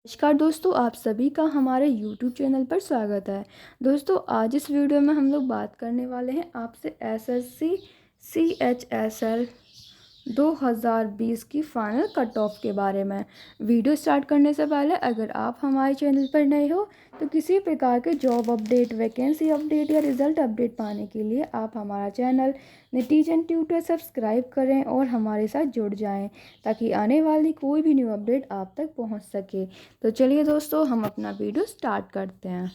नमस्कार दोस्तों, आप सभी का हमारे YouTube चैनल पर स्वागत है। दोस्तों, आज इस वीडियो में हम लोग बात करने वाले हैं आपसे SSC CHSL 2020 की फ़ाइनल कट ऑफ के बारे में। वीडियो स्टार्ट करने से पहले अगर आप हमारे चैनल पर नए हो तो किसी प्रकार के जॉब अपडेट, वैकेंसी अपडेट या रिज़ल्ट अपडेट पाने के लिए आप हमारा चैनल नेटिजन ट्यूटर सब्सक्राइब करें और हमारे साथ जुड़ जाएं ताकि आने वाली कोई भी न्यू अपडेट आप तक पहुंच सके। तो चलिए दोस्तों, हम अपना वीडियो स्टार्ट करते हैं।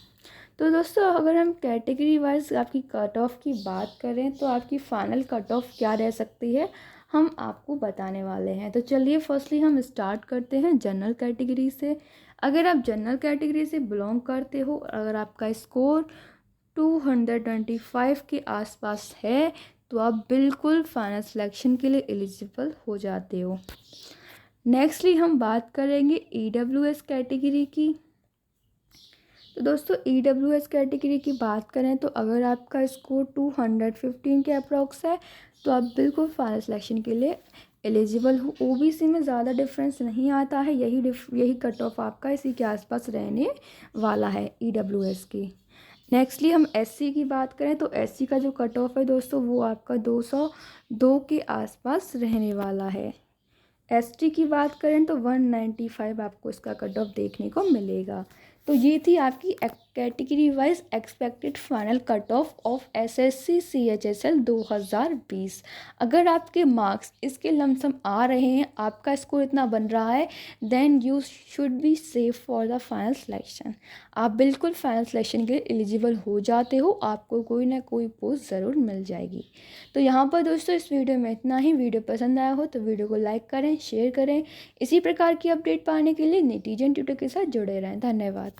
तो दोस्तों, अगर हम कैटेगरी वाइज आपकी कट ऑफ की बात करें तो आपकी फ़ाइनल कट ऑफ क्या रह सकती है, हम आपको बताने वाले हैं। तो चलिए फर्स्टली हम स्टार्ट करते हैं जनरल कैटेगरी से। अगर आप जनरल कैटेगरी से बिलोंग करते हो, अगर आपका स्कोर 225 के आसपास है तो आप बिल्कुल फाइनल सिलेक्शन के लिए एलिजिबल हो जाते हो। नेक्स्टली हम बात करेंगे EWS कैटेगरी की। तो दोस्तों, EWS कैटेगरी की बात करें तो अगर आपका स्कोर 215 के अप्रॉक्स है तो आप बिल्कुल फाइनल सिलेक्शन के लिए एलिजिबल हो। OBC में ज़्यादा डिफरेंस नहीं आता है, यही कट ऑफ आपका इसी के आसपास रहने वाला है EWS की। नेक्स्टली हम SC की बात करें तो SC का जो कट ऑफ है दोस्तों वो आपका 202 के आसपास रहने वाला है। ST की बात करें तो 195 आपको इसका कट ऑफ देखने को मिलेगा। तो ये थी आपकी category wise expected final cut off SSC CHSL 2020। अगर आपके मार्क्स इसके लमसम आ रहे हैं, आपका स्कोर इतना बन रहा है, then you should be safe for the final selection. आप बिल्कुल फाइनल सिलेक्शन के लिए एलिजिबल हो जाते हो, आपको कोई ना कोई पोस्ट ज़रूर मिल जाएगी। तो यहाँ पर दोस्तों इस वीडियो में इतना ही। वीडियो पसंद आया हो तो वीडियो को लाइक करें, शेयर करें। इसी प्रकार की अपडेट पाने के लिए नेटिजन ट्यूटर के साथ जुड़े रहें। धन्यवाद।